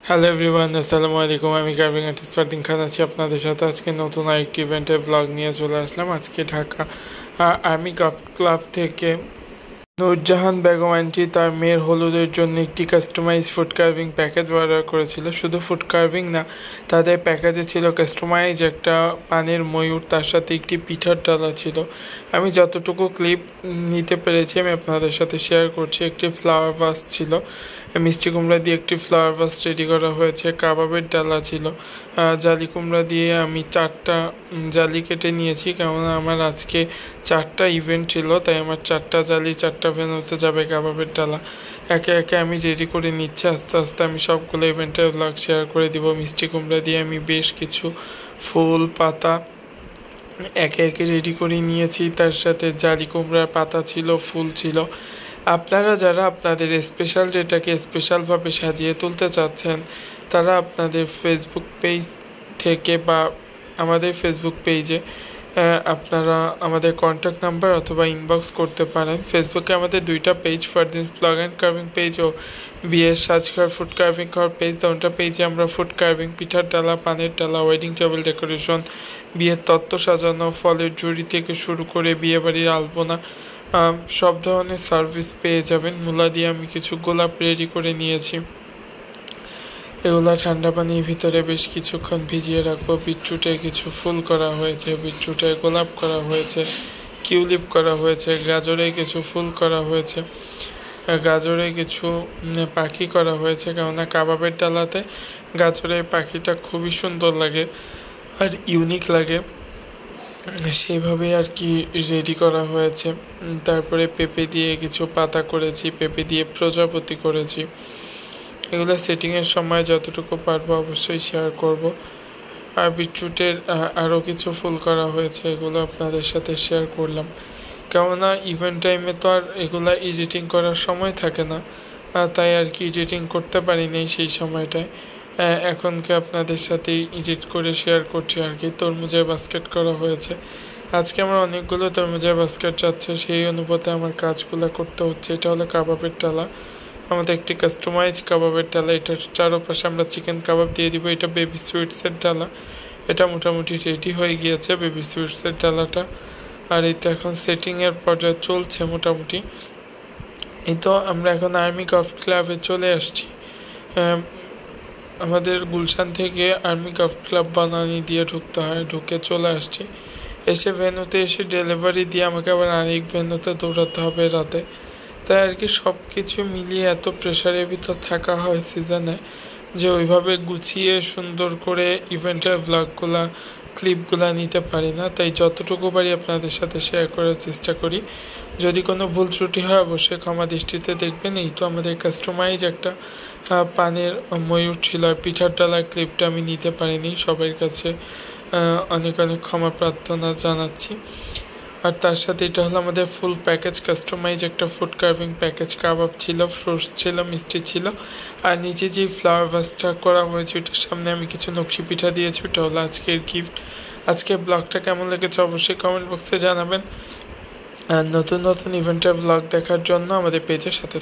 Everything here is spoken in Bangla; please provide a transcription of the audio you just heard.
হ্যালো এভরিওয়ান, আসসালামু আলাইকুম। আমি কার্ভিং আর্টিস্ট ফারদিন খান আছি আপনাদের সাথে। আজকে নতুন আরেকটি ইভেন্টের ব্লগ নিয়ে চলে আসলাম। আজকে ঢাকা আর্মি ক্লাব থেকে নূরজাহান বেগম আন্টি তার মেয়ের হলুদের জন্য একটি customise food carving package order করেছিল। শুধু ফুড কার্ভিং না, তাদের প্যাকেজে ছিল কাস্টমাইজ একটা পানির ময়ূর, তার সাথে একটি পিঠার ডালা ছিল। আমি যতটুকু ক্লিপ নিতে পেরেছি আমি আপনাদের সাথে শেয়ার করছি। একটি ফ্লাওয়ার ভাস ছিল, মিষ্টি কুমড়া দিয়ে একটি ফ্লাওয়ার ভাস রেডি করা হয়েছে, কাবাবের ডালা ছিল, জালি কুমড়া দিয়ে আমি 4টা জালি কেটে নিয়েছি, কেননা আমার আজকে 4টা ইভেন্ট ছিল, তাই আমার 4টা জালি 4টা ভেন্যুতে যাবে কাবাবের ডালা। একে একে আমি রেডি করে নিচ্ছি, আস্তে আস্তে আমি সবগুলো ইভেন্টের ব্লগ শেয়ার করে দিব। মিষ্টি কুমড়া দিয়ে আমি বেশ কিছু ফুল পাতা একে একে রেডি করে নিয়েছি, তার সাথে জালি কুমড়ার পাতা ছিল, ফুল ছিল। আপনারা যারা আপনাদের স্পেশাল ডেটাকে স্পেশালভাবে সাজিয়ে তুলতে চাচ্ছেন, তারা আপনাদের ফেসবুক পেজ থেকে বা আমাদের ফেসবুক পেজে আপনারা আমাদের কন্ট্যাক্ট নাম্বার অথবা ইনবক্স করতে পারেন। ফেসবুকে আমাদের 2টা পেজ, Fardin's blog and carving page ও বিয়ের সাজঘর ফুড কার্ভিং ঘর পেজ। 2টা পেজে আমরা ফুড কার্ভিং, পিঠার ডালা, পানের ডালা, ওয়েডিং টেবিল ডেকোরেশন, বিয়ের তত্ত্ব সাজানো, ফলের ঝুড়ি থেকে শুরু করে বিয়েবাড়ির আলপনা সব ধরনের সার্ভিস পেয়ে যাবেন। মূলা দিয়ে আমি কিছু গোলাপ রেডি করে নিয়েছি, এগুলা ঠান্ডা পানির ভিতরে বেশ কিছুক্ষণ ভিজিয়ে রাখবো। বিটরুটে কিছু ফুল করা হয়েছে, বিটরুটে গোলাপ করা হয়েছে, কিউলিপ করা হয়েছে, গাজরে কিছু ফুল করা হয়েছে, গাজরে কিছু পাখি করা হয়েছে, কেননা কাবাবের ডালাতে গাজরের পাখিটা খুবই সুন্দর লাগে আর ইউনিক লাগে, সেইভাবেই আর কি রেডি করা হয়েছে। তারপরে পেঁপে দিয়ে কিছু পাতা করেছি, পেঁপে দিয়ে প্রজাপতি করেছি। এগুলো সেটিংয়ের সময় যতটুকু পারবো অবশ্যই শেয়ার করব। আর বিটরুটের আরও কিছু ফুল করা হয়েছে, এগুলো আপনাদের সাথে শেয়ার করলাম, কেননা ইভেন্ট টাইমে তো আর এগুলো এডিটিং করার সময় থাকে না, তাই আর কি এডিটিং করতে পারিনি সেই সময়টায়। এখনকে আপনাদের সাথে এডিট করে শেয়ার করছি আর কি। তরমুজের বাস্কেট করা হয়েছে, আজকে আমার অনেকগুলো তরমুজের বাস্কেট যাচ্ছে, সেই অনুপাতে আমার কাজগুলো করতে হচ্ছে। এটা হলো কাবাবের ডালা, আমাদের একটি কাস্টমাইজ কাবাবের ডালা। এটার চারপাশে আমরা চিকেন কাবাব দিয়ে দিব। এটা বেবি সুইটসের ডালা, এটা মোটামুটি রেডি হয়ে গিয়েছে বেবি সুইটসের ডালাটা। আর এই তো এখন সেটিংয়ের পর্যায়ে চলছে মোটামুটি। এই তো আমরা এখন আর্মি গলফ ক্লাবে চলে আসছি। আমাদের গুলশান থেকে আর্মি গলফ ক্লাব বানানি দিয়ে ঢুকতে হয়, ঢুকে চলে আসছি। এসে ভেন্যুতে এসে ডেলিভারি দিয়ে আমাকে আবার আরেক ভেন্যুতে দৌড়াতে হবে রাতে। তাই আর কি সব কিছু মিলিয়ে এত প্রেশারের ভিতর থাকা হয় সিজনে, যে ওইভাবে গুছিয়ে সুন্দর করে ইভেন্টের ব্লগগুলা ক্লিপগুলা নিতে পারি না। তাই যতটুকু পারি আপনাদের সাথে শেয়ার করার চেষ্টা করি। যদি কোনো ভুল ত্রুটি হয় অবশ্যই ক্ষমা দৃষ্টিতে দেখবেন। এই তো আমাদের কাস্টমাইজ একটা পানের ময়ূর ছিল, আর পিঠার ডালার ক্লিপটা আমি নিতে পারিনি, সবার কাছে অনেক অনেক ক্ষমা প্রার্থনা জানাচ্ছি। আর তার সাথে এটা হলো আমাদের ফুল প্যাকেজ কাস্টমাইজ একটা ফুড কার্ভিং প্যাকেজ। কাবাব ছিল, ফ্রুটস ছিল, মিষ্টি ছিল, আর নিচে যে ফ্লাওয়ার ভাসটা করা হয়েছে ওইটার সামনে আমি কিছু নকশি পিঠা দিয়েছি। ওটা হলো আজকের গিফট। আজকের ব্লগটা কেমন লেগেছে অবশ্যই কমেন্ট বক্সে জানাবেন। আর নতুন নতুন ইভেন্টের ব্লগ দেখার জন্য আমাদের পেজের সাথে